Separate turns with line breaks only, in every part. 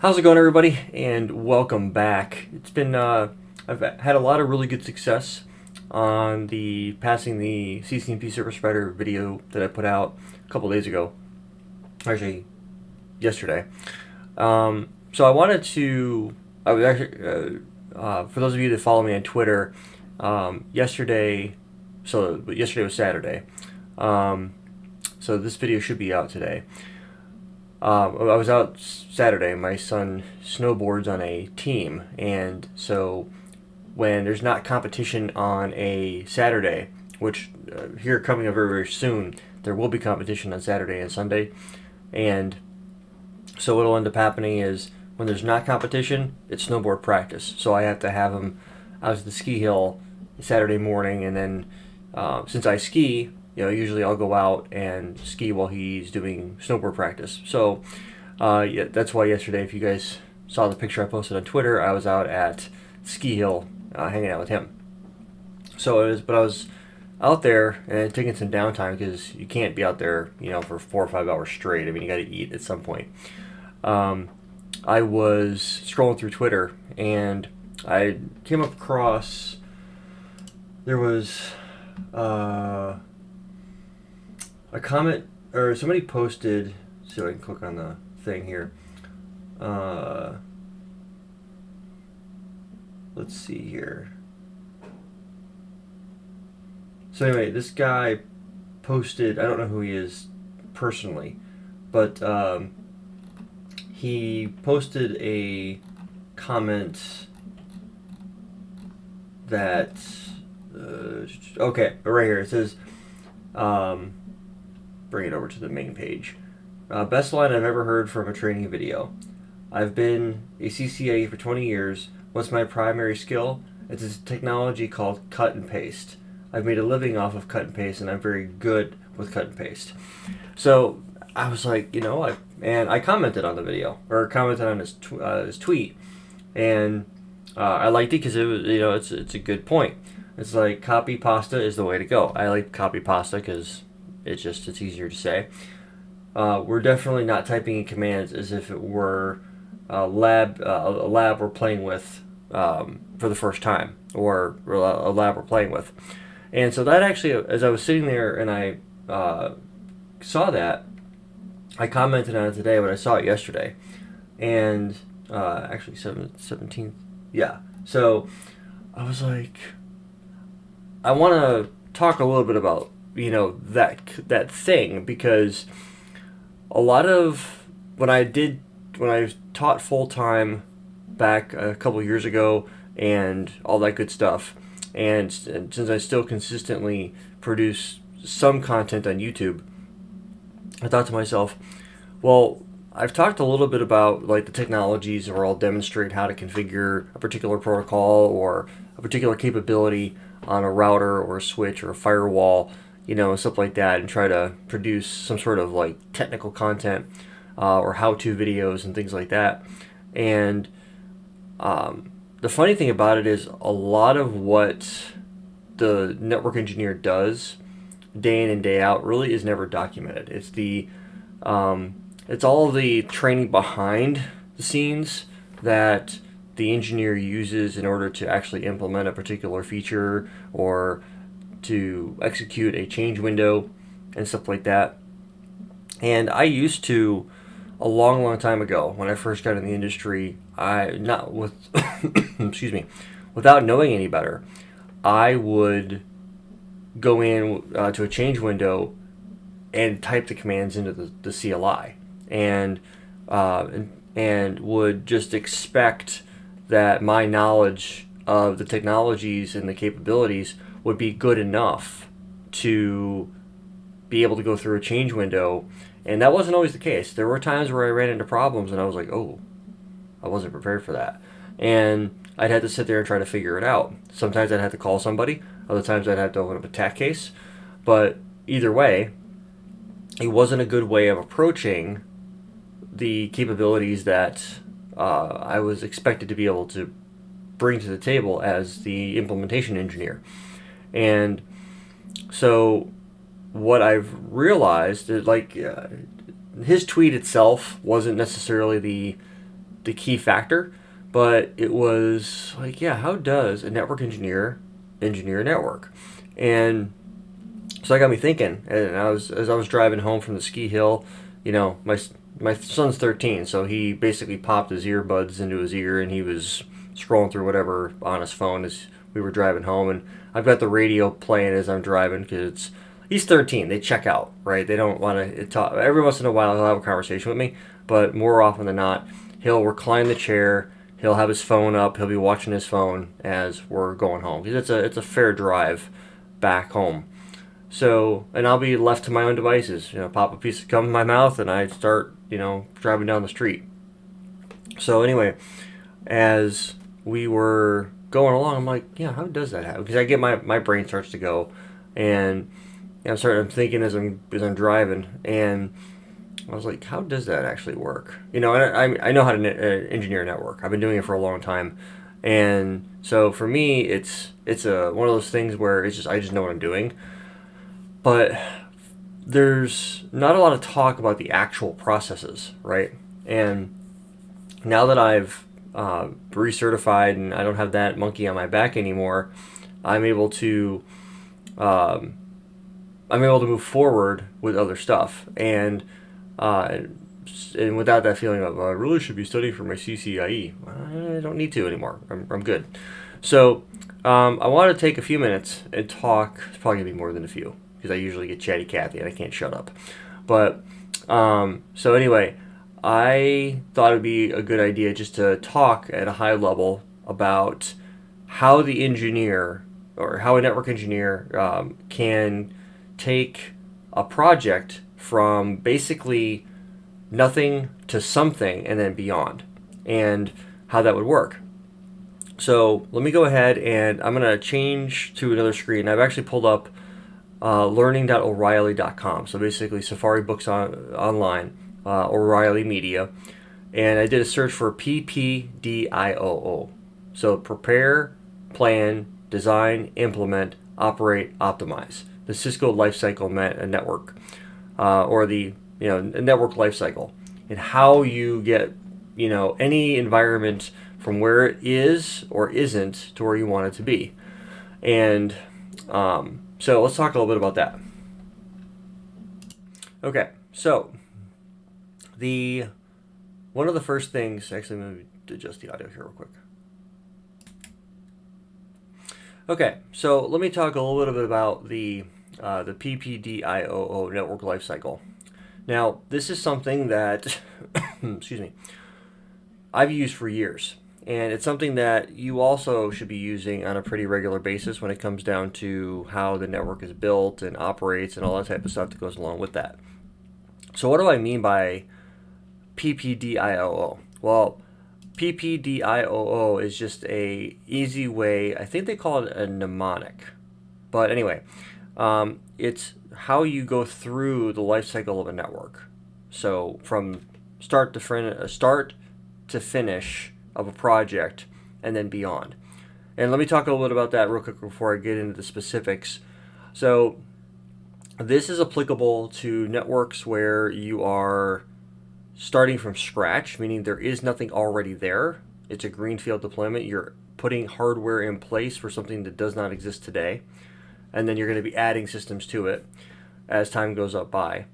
How's it going, everybody? And welcome back. It's been I've had a lot of really good success on the passing the CCNP Service Provider video that I put out a couple days ago, actually yesterday. So I wanted to. I was actually for those of you that follow me on Twitter, yesterday. So yesterday was Saturday. So this video should be out today. I was out Saturday. My son snowboards on a team, and so when there's not competition on a Saturday, which here coming up very, very soon, there will be competition on Saturday and Sunday, and so what'll end up happening is when there's not competition, it's snowboard practice. So I have to have him out to the ski hill Saturday morning, and then since I ski, usually I'll go out and ski while he's doing snowboard practice. So, yeah, that's why yesterday, if you guys saw the picture I posted on Twitter, I was out at ski hill hanging out with him. So I was out there and taking some downtime because you can't be out there, for 4 or 5 hours straight. I mean, you got to eat at some point. I was scrolling through Twitter and I came across there was a comment, or somebody posted, so I can click on the thing here. Let's see here. So anyway, this guy posted, I don't know who he is personally, but he posted a comment that, okay, right here, it says, bring it over to the main page. Best line I've ever heard from a training video. I've been a CCA for 20 years. What's my primary skill? It's a technology called cut and paste. I've made a living off of cut and paste, and I'm very good with cut and paste. So I was like, I commented on the video, or commented on his tweet, and I liked it because it was, it's a good point. It's like copy pasta is the way to go. I like copy pasta because it's easier to say. We're definitely not typing in commands as if it were a lab we're playing with for the first time, or a lab we're playing with. And so that actually, as I was sitting there and I saw that, I commented on it today, but I saw it yesterday. And actually 17th, yeah. So I was like, I want to talk a little bit about that thing, because a lot of when I taught full time back a couple years ago and all that good stuff, and since I still consistently produce some content on YouTube, I thought to myself, well, I've talked a little bit about like the technologies, or I'll demonstrate how to configure a particular protocol or a particular capability on a router or a switch or a firewall, stuff like that, and try to produce some sort of like technical content or how-to videos and things like that. And the funny thing about it is a lot of what the network engineer does day in and day out really is never documented. It's all the training behind the scenes that the engineer uses in order to actually implement a particular feature or to execute a change window and stuff like that. And I used to, a long, long time ago, when I first got in the industry, excuse me, without knowing any better, I would go in to a change window and type the commands into the CLI, and would just expect that my knowledge of the technologies and the capabilities would be good enough to be able to go through a change window. And that wasn't always the case. There were times where I ran into problems and I was like, oh, I wasn't prepared for that. And I'd have to sit there and try to figure it out. Sometimes I'd have to call somebody. Other times I'd have to open up a TAC case. But either way, it wasn't a good way of approaching the capabilities that I was expected to be able to bring to the table as the implementation engineer. And so what I've realized is, his tweet itself wasn't necessarily the key factor, but it was like, yeah, how does a network engineer a network? And so that got me thinking. And as I was driving home from the ski hill, my son's 13, so he basically popped his earbuds into his ear and he was scrolling through whatever on his phone as we were driving home. And I've got the radio playing as I'm driving because he's 13. They check out, right? They don't want to talk. Every once in a while, he'll have a conversation with me, but more often than not, he'll recline the chair. He'll have his phone up. He'll be watching his phone as we're going home because it's a fair drive back home. So, and I'll be left to my own devices. Pop a piece of gum in my mouth, and I start, driving down the street. So anyway, as we were going along, I'm like, yeah, how does that happen? Because I get my brain starts to go, and I'm thinking as I'm driving, and I was like, how does that actually work? And I know how to engineer a network. I've been doing it for a long time, and so for me, it's one of those things where I just know what I'm doing. But there's not a lot of talk about the actual processes, right? And now that I've recertified and I don't have that monkey on my back anymore, I'm able to move forward with other stuff, and without that feeling of I really should be studying for my CCIE. I don't need to anymore. I'm good. So I want to take a few minutes and talk. It's probably gonna be more than a few, because I usually get chatty Cathy and I can't shut up. But so anyway, I thought it would be a good idea just to talk at a high level about how the engineer or how a network engineer can take a project from basically nothing to something and then beyond, and how that would work. So let me go ahead and I'm going to change to another screen. I've actually pulled up learning.o'reilly.com. So basically Safari Books online, O'Reilly Media. And I did a search for PPDIOO. So prepare, plan, design, implement, operate, optimize. The Cisco Lifecycle Network, or the network lifecycle, and how you get any environment from where it is or isn't to where you want it to be. And so let's talk a little bit about that. Okay, so one of the first things, actually, let me adjust the audio here real quick. Okay, so let me talk a little bit about the PPDIOO network lifecycle. Now, this is something that, excuse me, I've used for years, and it's something that you also should be using on a pretty regular basis when it comes down to how the network is built and operates and all that type of stuff that goes along with that. So what do I mean by PPDIOO? Well, PPDIOO is just a easy way, I think they call it a mnemonic. But anyway, it's how you go through the life cycle of a network. So from start to finish of a project and then beyond. And let me talk a little bit about that real quick before I get into the specifics. So this is applicable to networks where you are starting from scratch, meaning there is nothing already there. It's a greenfield deployment. You're putting hardware in place for something that does not exist today, and then you're going to be adding systems to it as time goes up by.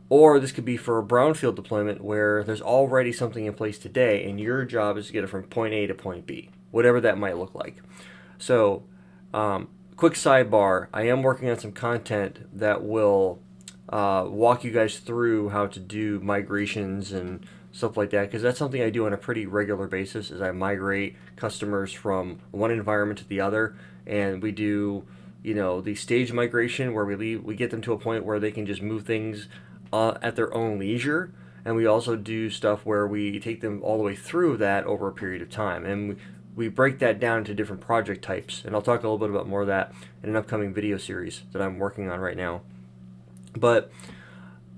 Or this could be for a brownfield deployment where there's already something in place today, and your job is to get it from point A to point B, whatever that might look like. So, quick sidebar, I am working on some content that will walk you guys through how to do migrations and stuff like that, because that's something I do on a pretty regular basis. Is I migrate customers from one environment to the other, and we do the stage migration where we get them to a point where they can just move things at their own leisure, and we also do stuff where we take them all the way through that over a period of time, and we break that down into different project types, and I'll talk a little bit about more of that in an upcoming video series that I'm working on right now. But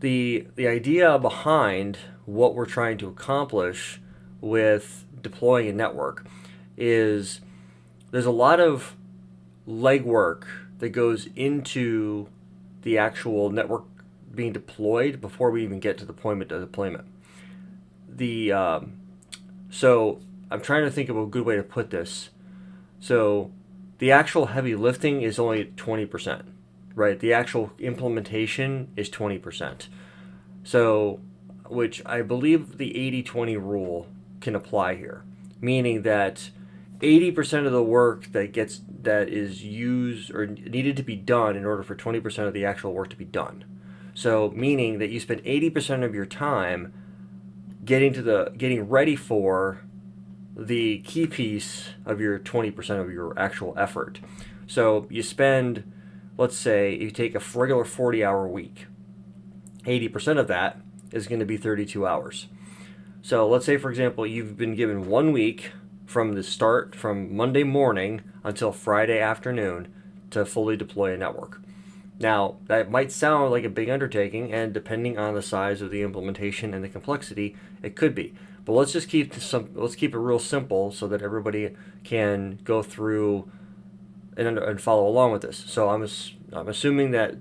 the idea behind what we're trying to accomplish with deploying a network is there's a lot of legwork that goes into the actual network being deployed before we even get to the point of deployment. The So I'm trying to think of a good way to put this. So the actual heavy lifting is only 20%, right? The actual implementation is 20%. So, which I believe the 80-20 rule can apply here, meaning that 80% of the work that is used or needed to be done in order for 20% of the actual work to be done. So, meaning that you spend 80% of your time getting ready for the key piece of your 20% of your actual effort. So, you spend, let's say, you take a regular 40-hour week. 80% of that is going to be 32 hours. So let's say, for example, you've been given 1 week from the start, from Monday morning until Friday afternoon, to fully deploy a network. Now, that might sound like a big undertaking, and depending on the size of the implementation and the complexity, it could be. But let's just keep it real simple so that everybody can go through and follow along with this. So I'm assuming that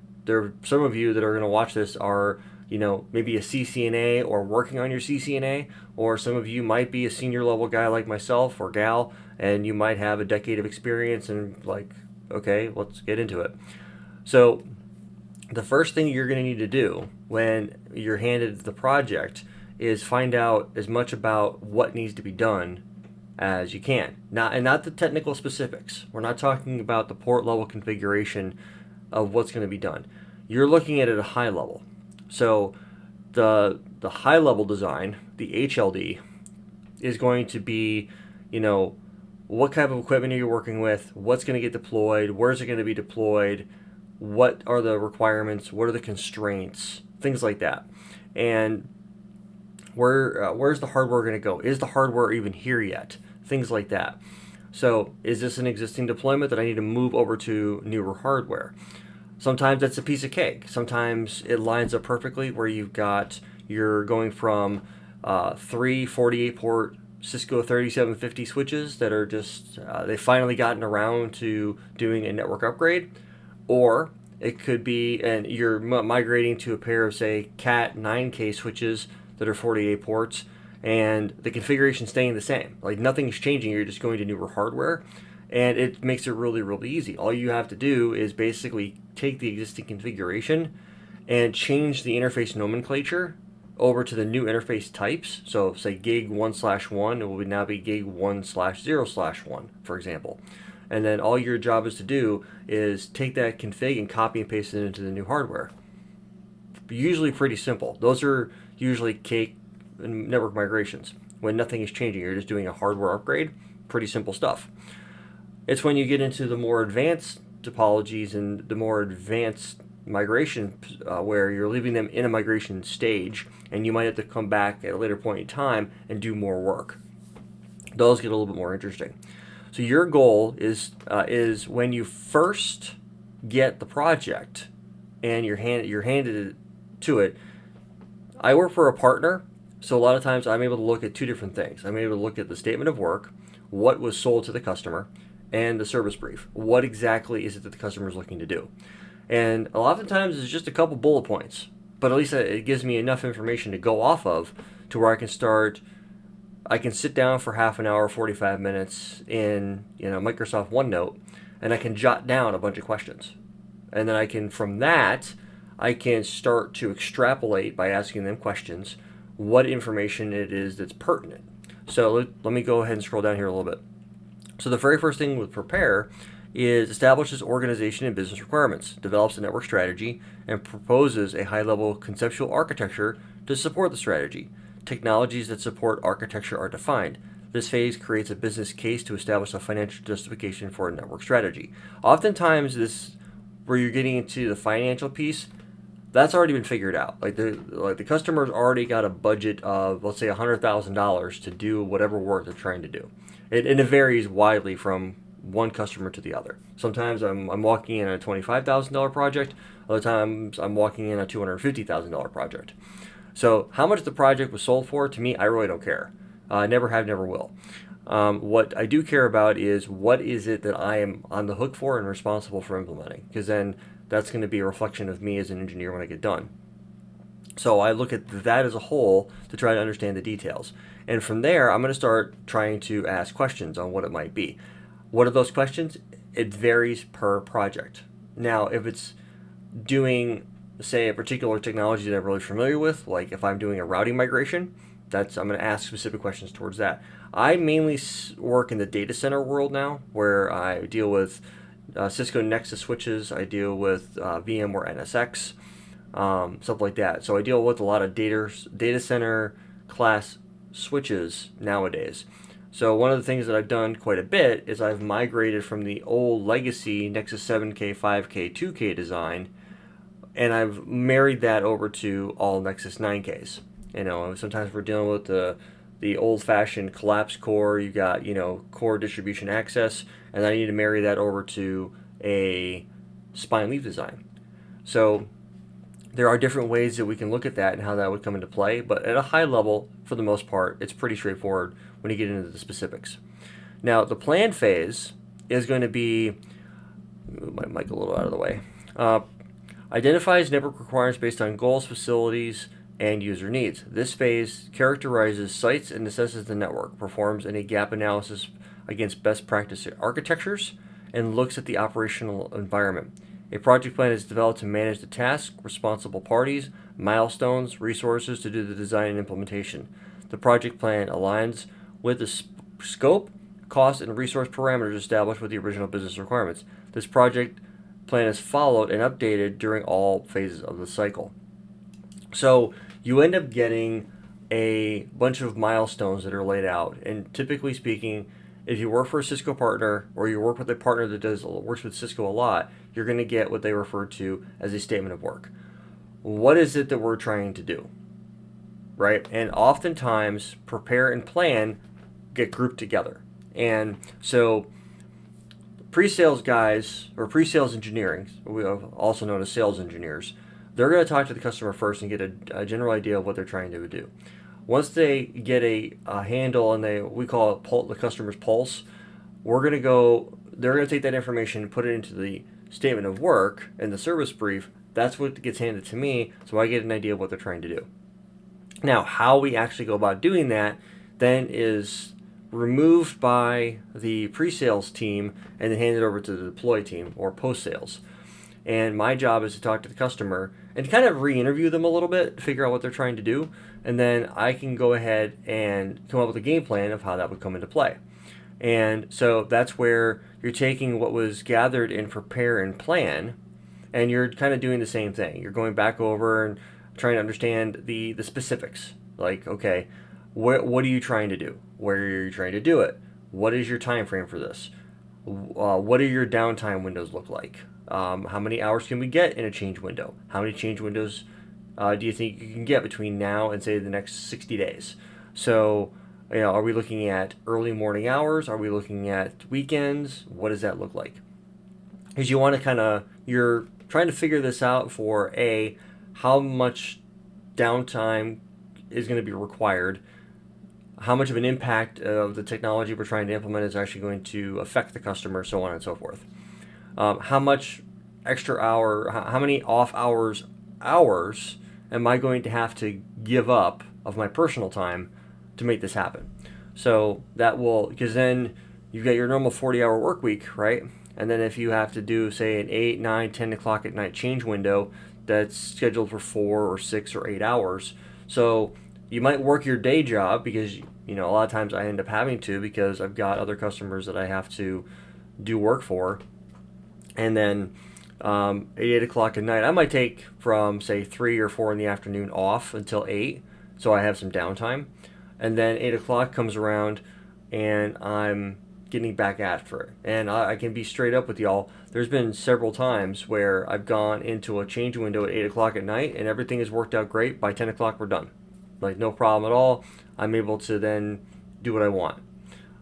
some of you that are going to watch this are, maybe a CCNA or working on your CCNA, or some of you might be a senior level guy like myself or gal, and you might have a decade of experience and okay, let's get into it. So the first thing you're going to need to do when you're handed the project is find out as much about what needs to be done as you can. Not the technical specifics. We're not talking about the port level configuration of what's going to be done. You're looking at it at a high level. So the high level design, the HLD, is going to be, what type of equipment are you working with? What's going to get deployed? Where's it going to be deployed? What are the requirements? What are the constraints? Things like that. And where's the hardware going to go? Is the hardware even here yet? Things like that. So is this an existing deployment that I need to move over to newer hardware? Sometimes that's a piece of cake. Sometimes it lines up perfectly where you're going from 3 48-port Cisco 3750 switches that are just, they've finally gotten around to doing a network upgrade. Or it could be, and you're migrating to a pair of, say, Cat 9K switches that are 48 ports, and the configuration staying the same. Like nothing's changing. You're just going to newer hardware, and it makes it really, really easy. All you have to do is basically take the existing configuration and change the interface nomenclature over to the new interface types. So say gig 1/1, it will now be gig 1/0/1, for example. And then all your job is to do is take that config and copy and paste it into the new hardware. Usually pretty simple. Those are usually cake network migrations. When nothing is changing, you're just doing a hardware upgrade. Pretty simple stuff. It's when you get into the more advanced topologies and the more advanced migration where you're leaving them in a migration stage, and you might have to come back at a later point in time and do more work. Those get a little bit more interesting. So your goal is when you first get the project and you're handed to it. I work for a partner, so a lot of times I'm able to look at two different things. I'm able to look at the statement of work, what was sold to the customer, and the service brief. What exactly is it that the customer is looking to do? And a lot of times it's just a couple bullet points, but at least it gives me enough information to go off of to where I can sit down for half an hour, 45 minutes in Microsoft OneNote, and I can jot down a bunch of questions. And then from that, I can start to extrapolate by asking them questions what information it is that's pertinent. So let me go ahead and scroll down here a little bit. So the very first thing with prepare is establishes organization and business requirements, develops a network strategy, and proposes a high-level conceptual architecture to support the strategy. Technologies that support architecture are defined. This phase creates a business case to establish a financial justification for a network strategy. Oftentimes, where you're getting into the financial piece, that's already been figured out. Like the customer's already got a budget of, let's say, $100,000 to do whatever work they're trying to do. And it varies widely from one customer to the other. Sometimes I'm walking in a $25,000 project. Other times I'm walking in a $250,000 project. So how much the project was sold for, to me, I really don't care. Never have, never will. What I do care about is what is it that I am on the hook for and responsible for implementing, because then that's going to be a reflection of me as an engineer when I get done. So I look at that as a whole to try to understand the details. And from there, I'm going to start trying to ask questions on what it might be. What are those questions? It varies per project. Now, if it's doing, say, a particular technology that I'm really familiar with, like if I'm doing a routing migration, I'm going to ask specific questions towards that. I mainly work in the data center world now, where I deal with Cisco Nexus switches. I deal with VMware NSX, stuff like that. So I deal with a lot of data center class switches nowadays. So one of the things that I've done quite a bit is I've migrated from the old legacy Nexus 7K, 5K, 2K design, and I've married that over to all Nexus 9Ks. Sometimes we're dealing with the old-fashioned collapse core. You got core distribution access, and I need to marry that over to a spine leaf design. So there are different ways that we can look at that and how that would come into play, but at a high level, for the most part, it's pretty straightforward when you get into the specifics. Now, the plan phase is going to be, move my mic a little out of the way, identifies network requirements based on goals, facilities, and user needs. This phase characterizes sites and assesses the network, performs any gap analysis against best practice architectures, and looks at the operational environment. A project plan is developed to manage the task, responsible parties, milestones, resources to do the design and implementation. The project plan aligns with the scope, cost, and resource parameters established with the original business requirements. This project plan is followed and updated during all phases of the cycle. So you end up getting a bunch of milestones that are laid out, and typically speaking, if you work for a Cisco partner or you work with a partner that works with Cisco a lot, you're going to get what they refer to as a statement of work. What is it that we're trying to do? Right? And oftentimes, prepare and plan get grouped together. And so pre-sales guys, or pre-sales engineering, also known as sales engineers, they're going to talk to the customer first and get a general idea of what they're trying to do. Once they get a handle and we call it the customer's pulse, they're going to take that information and put it into the statement of work and the service brief. That's what gets handed to me, so I get an idea of what they're trying to do. Now, how we actually go about doing that then is removed by the pre-sales team and then handed over to the deploy team or post-sales. And my job is to talk to the customer and kind of re-interview them a little bit, figure out what they're trying to do, and then I can go ahead and come up with a game plan of how that would come into play. And so that's where you're taking what was gathered in prepare and plan, and you're kind of doing the same thing. You're going back over and trying to understand the specifics. Like, okay, what are you trying to do? Where are you trying to do it? What is your time frame for this? What do your downtime windows look like? How many hours can we get in a change window? How many change windows do you think you can get between now and, say, the next 60 days? So, are we looking at early morning hours? Are we looking at weekends? What does that look like? Because you want to you're trying to figure this out for how much downtime is going to be required, how much of an impact of the technology we're trying to implement is actually going to affect the customer, so on and so forth. How much how many off hours am I going to have to give up of my personal time to make this happen? So because then you've got your normal 40-hour work week, right? And then if you have to do, say, an 8, 9, 10 o'clock at night change window that's scheduled for 4 or 6 or 8 hours. So you might work your day job because, a lot of times I end up having to because I've got other customers that I have to do work for. And then at 8 o'clock at night, I might take from, say, 3 or 4 in the afternoon off until 8, so I have some downtime. And then 8 o'clock comes around, and I'm getting back after it. And I can be straight up with y'all. There's been several times where I've gone into a change window at 8 o'clock at night, and everything has worked out great. By 10 o'clock, we're done. Like, no problem at all. I'm able to then do what I want.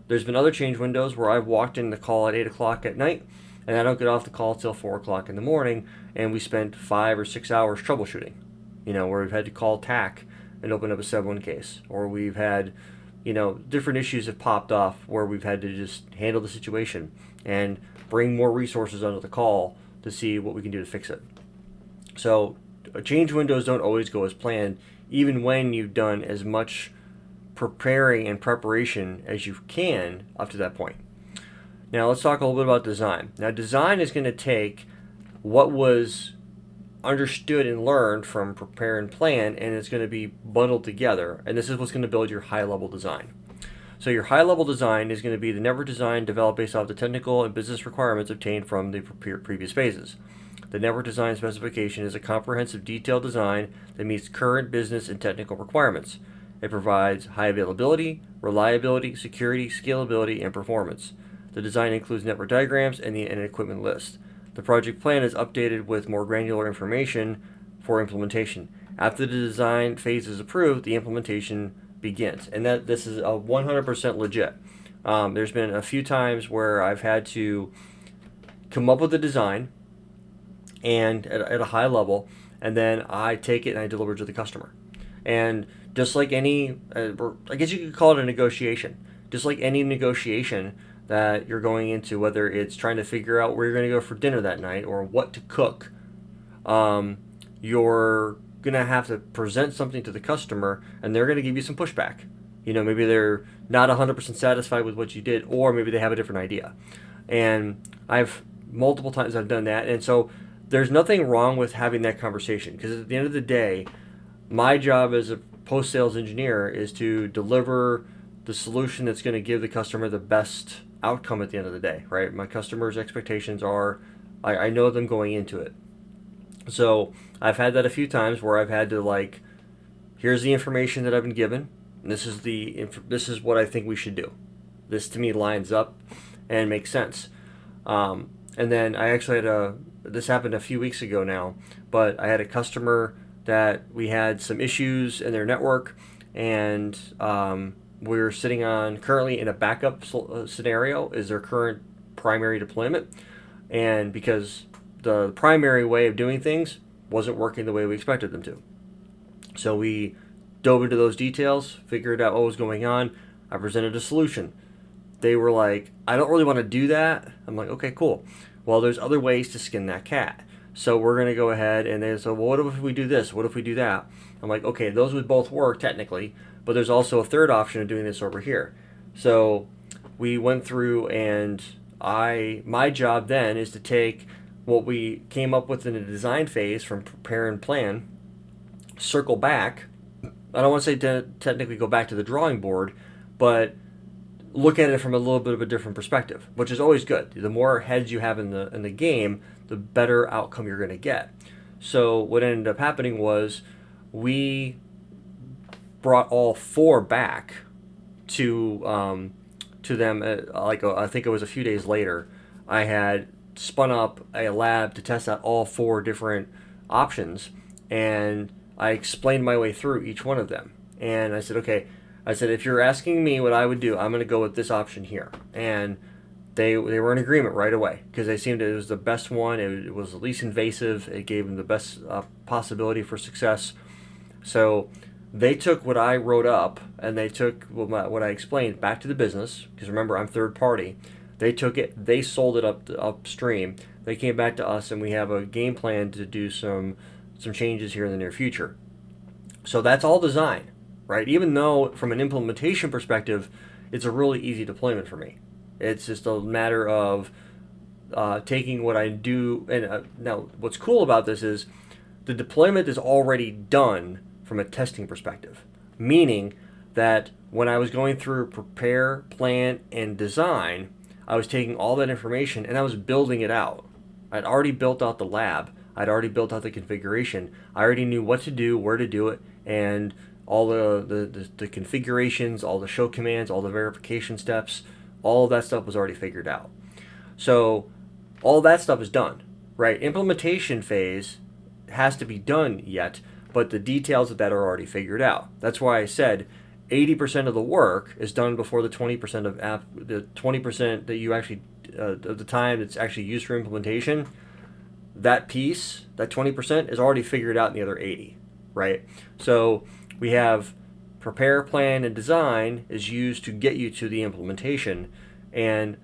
There's been other change windows where I've walked in the call at 8 o'clock at night, and I don't get off the call till 4 o'clock in the morning, and we spent 5 or 6 hours troubleshooting, where we've had to call TAC and open up a 7-1 case, or we've had, different issues have popped off where we've had to just handle the situation and bring more resources onto the call to see what we can do to fix it. So change windows don't always go as planned, even when you've done as much preparing and preparation as you can up to that point. Now let's talk a little bit about design. Now design is going to take what was understood and learned from prepare and plan, and it's going to be bundled together, and this is what's going to build your high level design. So your high level design is going to be the network design developed based off the technical and business requirements obtained from the previous phases. The network design specification is a comprehensive detailed design that meets current business and technical requirements. It provides high availability, reliability, security, scalability, and performance. The design includes network diagrams and an equipment list. The project plan is updated with more granular information for implementation. After the design phase is approved, the implementation begins. And this is a 100% legit. There's been a few times where I've had to come up with a design and at a high level, and then I take it and I deliver it to the customer. And just like any, I guess you could call it a negotiation. Just like any negotiation that you're going into, whether it's trying to figure out where you're going to go for dinner that night or what to cook, you're going to have to present something to the customer, and they're going to give you some pushback. Maybe they're not 100% satisfied with what you did, or maybe they have a different idea. And multiple times I've done that, and so there's nothing wrong with having that conversation, because at the end of the day, my job as a post-sales engineer is to deliver the solution that's going to give the customer the best outcome at the end of the day, right? My customers' expectations are, I know them going into it. So I've had that a few times where I've had to here's the information that I've been given, and this is what I think we should do. This to me lines up and makes sense. And then I actually this happened a few weeks ago now, but I had a customer that we had some issues in their network, and we're sitting on currently in a backup scenario is their current primary deployment, and because the primary way of doing things wasn't working the way we expected them to. So we dove into those details, figured out what was going on. I presented a solution. They were like, I don't really want to do that. I'm like, okay, cool. Well, there's other ways to skin that cat. So we're going to go ahead, and they said, well, what if we do this? What if we do that? I'm like, okay, those would both work technically, but there's also a third option of doing this over here. So we went through, and my job then is to take what we came up with in the design phase from prepare and plan, circle back. I don't want to say technically go back to the drawing board, but look at it from a little bit of a different perspective, which is always good. The more heads you have in the game, the better outcome you're going to get. So what ended up happening was we brought all four back to them. I think it was a few days later. I had spun up a lab to test out all four different options, and I explained my way through each one of them. And I said, okay, if you're asking me what I would do, I'm going to go with this option here. And they were in agreement right away, because they seemed it was the best one. It was the least invasive. It gave them the best possibility for success. So they took what I wrote up, and they took what I explained back to the business, because remember, I'm third party. They took it, they sold it upstream. They came back to us, and we have a game plan to do some changes here in the near future. So that's all design, right? Even though from an implementation perspective, it's a really easy deployment for me. It's just a matter of taking what I do. And now what's cool about this is the deployment is already done from a testing perspective, meaning that when I was going through prepare, plan, and design, I was taking all that information and I was building it out. I'd already built out the lab. I'd already built out the configuration. I already knew what to do, where to do it, and all the configurations, all the show commands, all the verification steps, all of that stuff was already figured out. So all that stuff is done, right? Implementation phase has to be done yet, but the details of that are already figured out. That's why I said 80% of the work is done before the 20% of the 20% that you actually of the time that's actually used for implementation. That piece, that 20%, is already figured out in the other 80, right? So we have prepare, plan, and design is used to get you to the implementation, and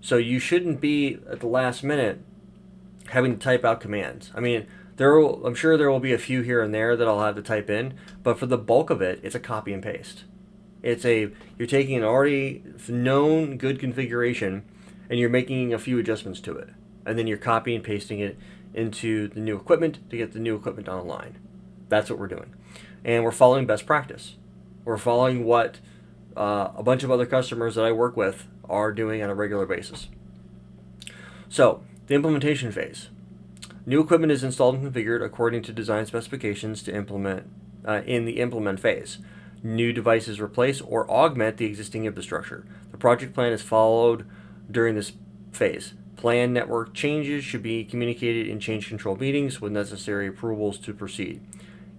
so you shouldn't be at the last minute having to type out commands. I mean, I'm sure there will be a few here and there that I'll have to type in, but for the bulk of it, it's a copy and paste. You're taking an already known good configuration and you're making a few adjustments to it. And then you're copying and pasting it into the new equipment to get the new equipment online. That's what we're doing. And we're following best practice. We're following what a bunch of other customers that I work with are doing on a regular basis. So, the implementation phase. New equipment is installed and configured according to design specifications to implement in the implement phase. New devices replace or augment the existing infrastructure. The project plan is followed during this phase. Planned network changes should be communicated in change control meetings with necessary approvals to proceed.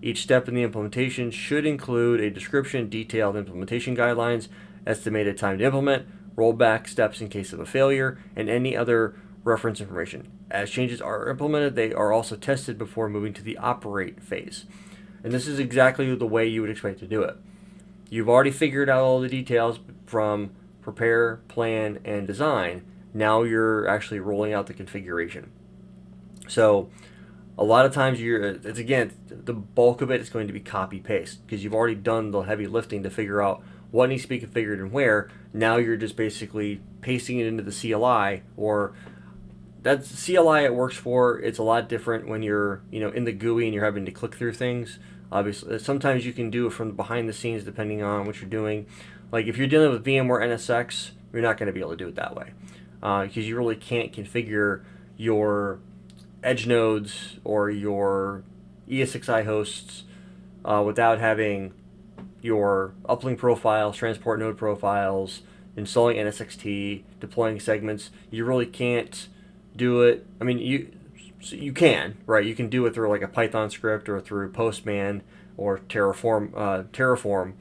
Each step in the implementation should include a description, detailed implementation guidelines, estimated time to implement, rollback steps in case of a failure, and any other reference information. As changes are implemented, they are also tested before moving to the operate phase. And this is exactly the way you would expect to do it. You've already figured out all the details from prepare, plan, and design. Now you're actually rolling out the configuration. So a lot of times it's again, the bulk of it is going to be copy paste because you've already done the heavy lifting to figure out what needs to be configured and where. Now you're just basically pasting it into the CLI, or that's CLI it works for. It's a lot different when you're in the GUI and you're having to click through things. Obviously, sometimes you can do it from behind the scenes depending on what you're doing. Like if you're dealing with VMware NSX, you're not going to be able to do it that way because you really can't configure your edge nodes or your ESXi hosts without having your uplink profiles, transport node profiles, installing NSXT, deploying segments. You really can't do it. I mean, you can, right? You can do it through like a Python script or through Postman or Terraform.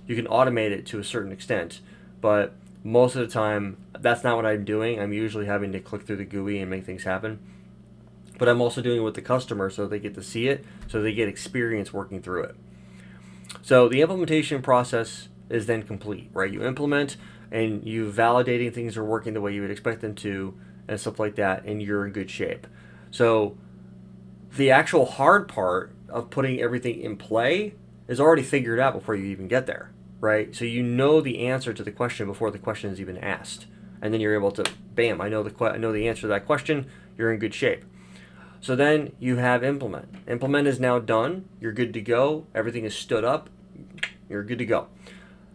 You can automate it to a certain extent, but most of the time, that's not what I'm doing. I'm usually having to click through the GUI and make things happen. But I'm also doing it with the customer so they get to see it, so they get experience working through it. So the implementation process is then complete, right? You implement and you validating things are working the way you would expect them to and stuff like that, and you're in good shape. So the actual hard part of putting everything in play is already figured out before you even get there, right? So you know the answer to the question before the question is even asked. And then you're able to, bam, I know the answer to that question, you're in good shape. So then you have implement. Implement is now done. You're good to go. Everything is stood up. You're good to go.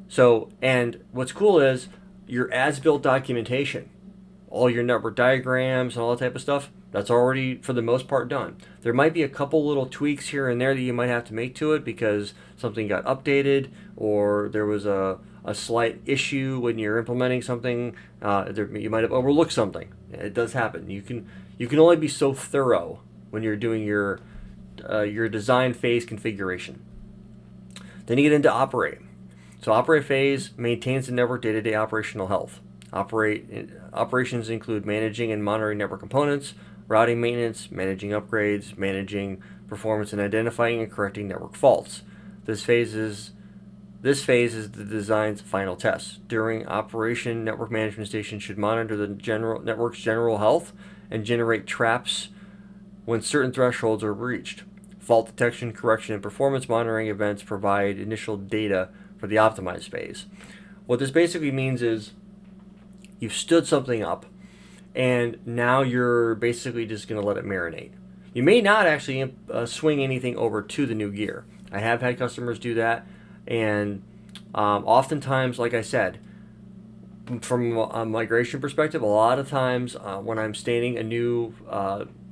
So, and what's cool is your as-built documentation, all your network diagrams and all that type of stuff, that's already, for the most part, done. There might be a couple little tweaks here and there that you might have to make to it because something got updated or there was a slight issue when you're implementing something. You might have overlooked something. It does happen. You can only be so thorough when you're doing your design phase configuration. Then you get into operate. So operate phase maintains the network day-to-day operational health. Operations include managing and monitoring network components, routing maintenance, managing upgrades, managing performance, and identifying and correcting network faults. This phase is the design's final test. During operation, network management station should monitor the network's general health and generate traps when certain thresholds are reached. Fault detection, correction, and performance monitoring events provide initial data for the optimized phase. What this basically means is you've stood something up and now you're basically just going to let it marinate. You may not actually swing anything over to the new gear. I have had customers do that, and oftentimes, like I said, from a migration perspective, a lot of times when I'm standing a new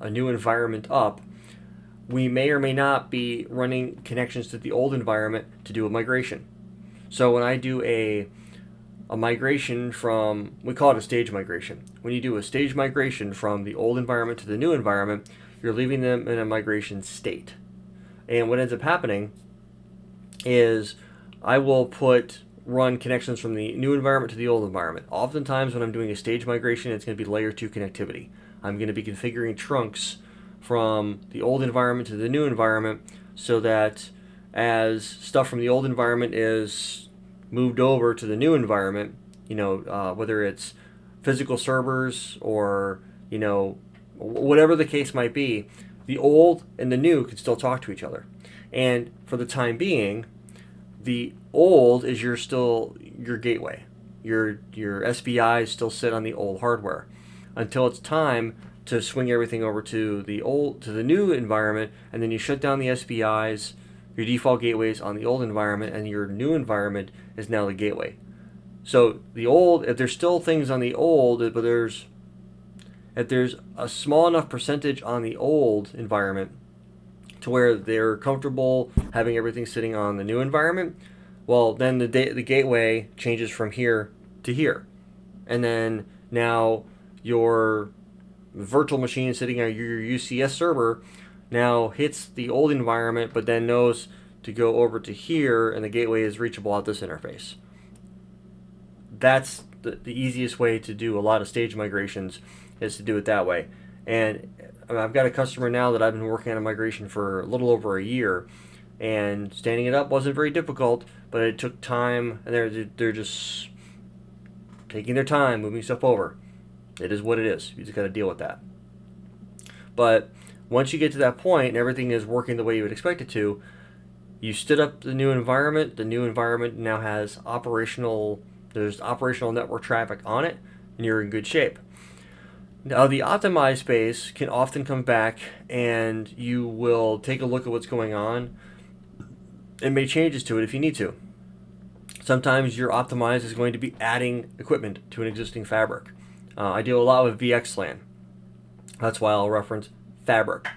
environment up, we may or may not be running connections to the old environment to do a migration. So when I do a migration from, we call it a stage migration. When you do a stage migration from the old environment to the new environment, you're leaving them in a migration state. And what ends up happening is I will run connections from the new environment to the old environment. Oftentimes when I'm doing a stage migration, it's going to be layer 2 connectivity. I'm going to be configuring trunks from the old environment to the new environment so that as stuff from the old environment is moved over to the new environment, whether it's physical servers or, whatever the case might be, the old and the new can still talk to each other. And for the time being, the old is your gateway. Your SPIs still sit on the old hardware until it's time to swing everything over to the new environment, and then you shut down the SPIs, your default gateways on the old environment, and your new environment is now the gateway. So the old, if there's still things on the old, but if there's a small enough percentage on the old environment to where they're comfortable having everything sitting on the new environment, well, then the gateway changes from here to here. And then now your virtual machine sitting on your UCS server now hits the old environment, but then knows to go over to here, and the gateway is reachable at this interface. That's the easiest way to do a lot of stage migrations, is to do it that way. And I've got a customer now that I've been working on a migration for a little over a year, and standing it up wasn't very difficult, but it took time, and they're just taking their time moving stuff over. It is what it is. You just got to deal with that. But once you get to that point and everything is working the way you would expect it to, you stood up the new environment. The new environment now has there's operational network traffic on it, and you're in good shape. Now, the optimized phase can often come back, and you will take a look at what's going on and make changes to it if you need to. Sometimes your optimized is going to be adding equipment to an existing fabric. I deal a lot with VXLAN. That's why I'll reference fabric.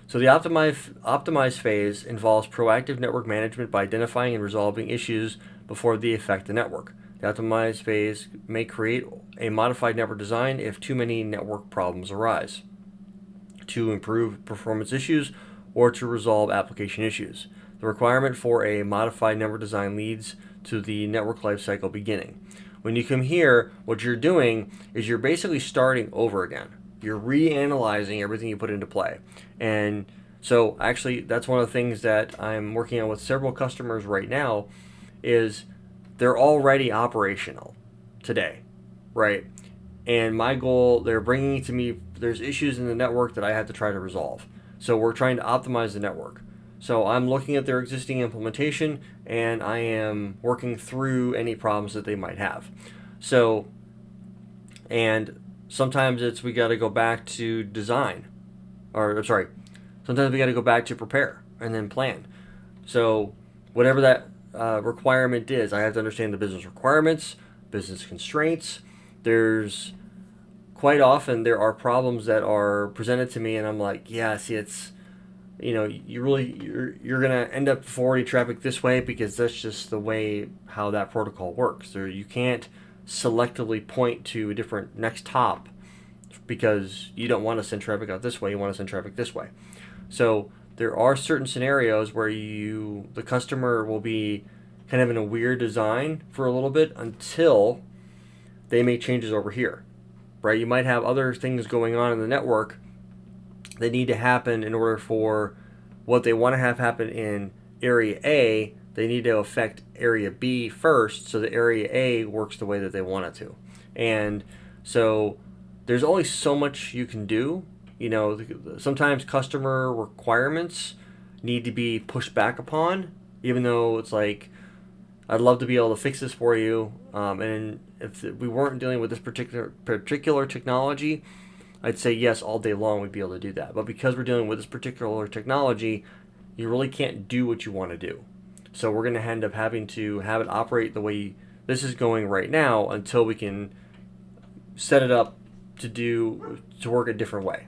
So the optimized phase involves proactive network management by identifying and resolving issues before they affect the network. The optimized phase may create a modified network design if too many network problems arise, to improve performance issues or to resolve application issues. The requirement for a modified network design leads to the network lifecycle beginning. When you come here, what you're doing is you're basically starting over again. You're reanalyzing everything you put into play. And so actually that's one of the things that I'm working on with several customers right now, is they're already operational today, right? And my goal, they're bringing to me, there's issues in the network that I have to try to resolve. So we're trying to optimize the network. So I'm looking at their existing implementation, and I am working through any problems that they might have. So, and sometimes we got to go back to design, sometimes we got to go back to prepare and then plan. So whatever that requirement is, I have to understand the business requirements, business constraints. There's quite often there are problems that are presented to me, and I'm like, yeah, see, it's, you're gonna end up forwarding traffic this way because that's just the way how that protocol works. You can't selectively point to a different next hop because you don't want to send traffic out this way. You want to send traffic this way. So there are certain scenarios where the customer will be kind of in a weird design for a little bit until they make changes over here, right? You might have other things going on in the network that need to happen in order for what they want to have happen in area A. They need to affect area B first so that area A works the way that they want it to. And so there's only so much you can do. Sometimes customer requirements need to be pushed back upon, even though it's like, I'd love to be able to fix this for you. And if we weren't dealing with this particular technology, I'd say yes, all day long we'd be able to do that. But because we're dealing with this particular technology, you really can't do what you want to do. So we're going to end up having to have it operate the way this is going right now until we can set it up to work a different way.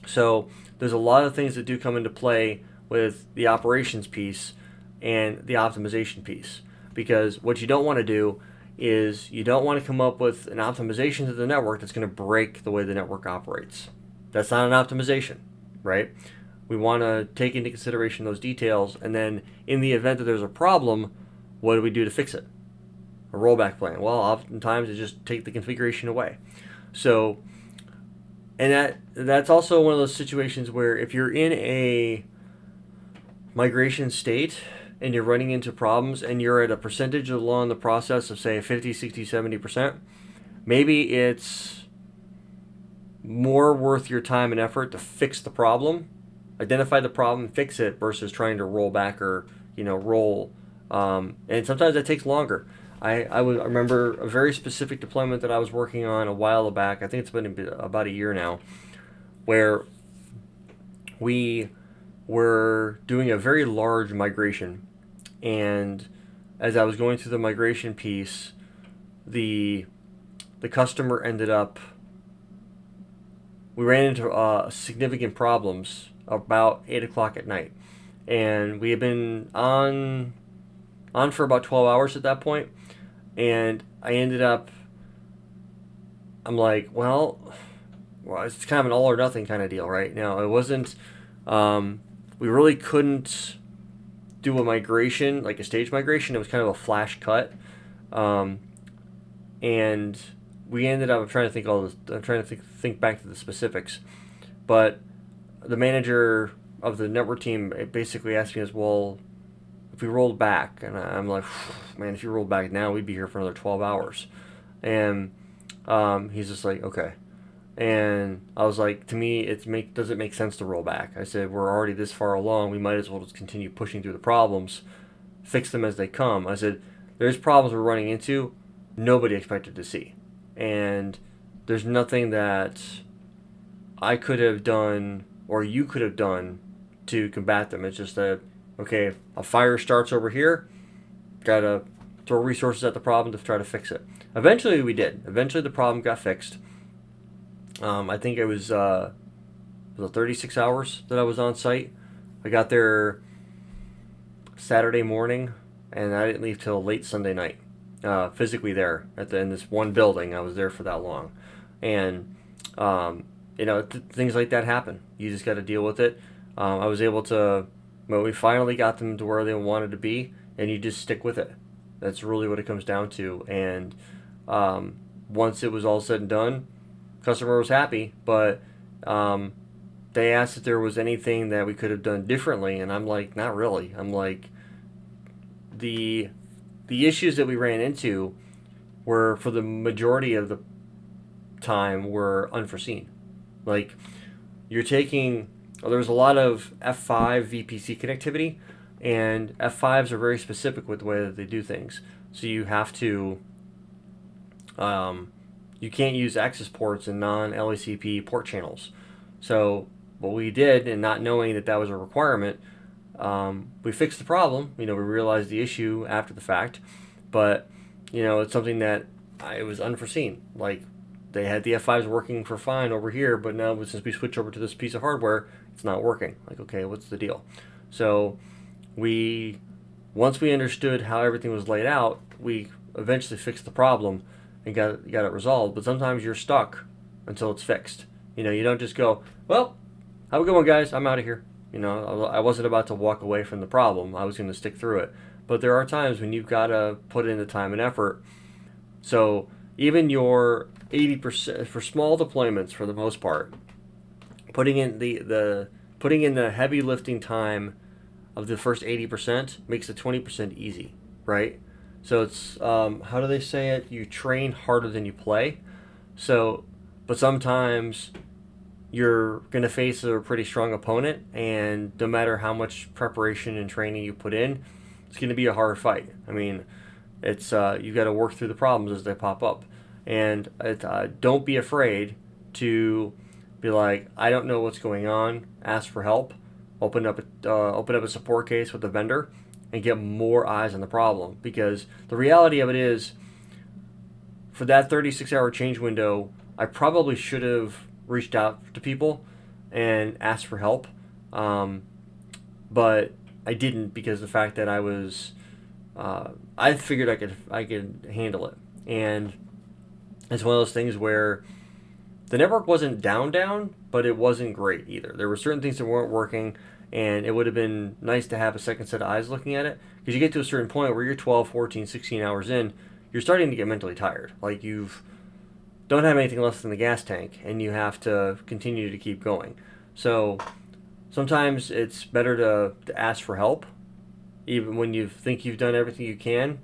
So there's a lot of things that do come into play with the operations piece and the optimization piece, because what you don't want to do is you don't want to come up with an optimization to the network that's going to break the way the network operates. That's not an optimization, right? We want to take into consideration those details, and then in the event that there's a problem, what do we do to fix it? A rollback plan. Well, oftentimes it's just take the configuration away. So, and that's also one of those situations where if you're in a migration state and you're running into problems and you're at a percentage along the process of say 50, 60, 70%, maybe it's more worth your time and effort to fix the problem, identify the problem, fix it, versus trying to roll back or roll. And sometimes that takes longer. I remember a very specific deployment that I was working on a while back. I think it's been about a year now, where we were doing a very large migration, and as I was going through the migration piece, the customer ended up, we ran into significant problems about 8 o'clock at night, and we had been on for about 12 hours at that point, and I ended up, I'm like, well, it's kind of an all or nothing kind of deal, right? Now, it wasn't, we really couldn't do a migration, like a stage migration. It was kind of a flash cut. And we ended up, I'm trying to think back to the specifics, but the manager of the network team basically asked me as well, if we rolled back, and I'm like, man, if you rolled back now, we'd be here for another 12 hours. And he's just like, okay. And I was like, to me, does it make sense to roll back? I said, we're already this far along. We might as well just continue pushing through the problems, fix them as they come. I said, there's problems we're running into nobody expected to see. And there's nothing that I could have done or you could have done to combat them. It's just that, okay, a fire starts over here, gotta throw resources at the problem to try to fix it. Eventually we did. Eventually the problem got fixed. I think it was 36 hours that I was on site. I got there Saturday morning, and I didn't leave till late Sunday night. Physically there in this one building, I was there for that long, and things like that happen. You just got to deal with it. I was able to. Well, we finally got them to where they wanted to be, and you just stick with it. That's really what it comes down to. And once it was all said and done, customer was happy, but they asked if there was anything that we could have done differently, and I'm like, not really. I'm like, the issues that we ran into were, for the majority of the time, were unforeseen. Like, you're taking, there was a lot of F5 VPC connectivity, and F5s are very specific with the way that they do things. So you have to, you can't use access ports in non-LACP port channels. So what we did, and not knowing that that was a requirement, we fixed the problem. We realized the issue after the fact, but it's something that it was unforeseen. Like, they had the F5s working for fine over here, but now since we switch over to this piece of hardware, it's not working. Like, okay, what's the deal? So once we understood how everything was laid out, we eventually fixed the problem and got it resolved. But sometimes you're stuck until it's fixed. You don't just go, well, have a good one, guys, I'm out of here. I wasn't about to walk away from the problem. I was going to stick through it. But there are times when you've got to put in the time and effort. So even your 80%, for small deployments, for the most part, putting in the heavy lifting time of the first 80% makes the 20% easy, right? So it's, how do they say it? You train harder than you play. So, but sometimes you're going to face a pretty strong opponent, and no matter how much preparation and training you put in, it's going to be a hard fight. I mean, it's you got to work through the problems as they pop up, and don't be afraid to be like, I don't know what's going on. Ask for help. Open up a support case with the vendor, and get more eyes on the problem. Because the reality of it is, for that 36-hour change window, I probably should have reached out to people and asked for help, but I didn't, because the fact that I figured I could handle it. And it's one of those things where the network wasn't down, but it wasn't great either. There were certain things that weren't working, and it would have been nice to have a second set of eyes looking at it, because you get to a certain point where you're 12, 14, 16 hours in, you're starting to get mentally tired. Like, don't have anything left in the gas tank, and you have to continue to keep going. So sometimes it's better to ask for help, even when you think you've done everything you can.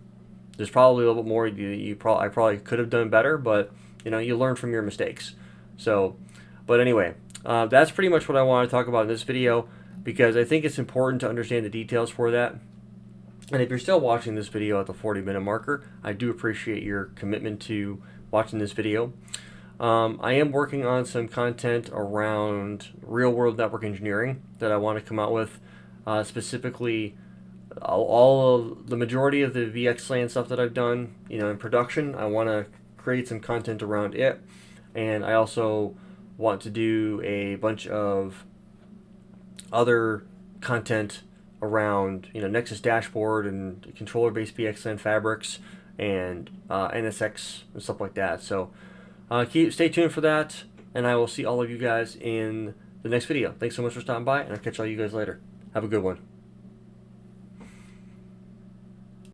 There's probably a little bit more I probably could have done better, but you learn from your mistakes. So But anyway, that's pretty much what I want to talk about in this video, because I think it's important to understand the details for that. And if you're still watching this video at the 40-minute marker, I do appreciate your commitment to watching this video. I am working on some content around real-world network engineering that I want to come out with, specifically all of the majority of the VXLAN stuff that I've done, in production. I want to create some content around it, and I also want to do a bunch of other content around Nexus dashboard and controller-based VXLAN fabrics and NSX and stuff like that. So stay tuned for that, and I will see all of you guys in the next video. Thanks so much for stopping by, and I'll catch all you guys later. Have a good one.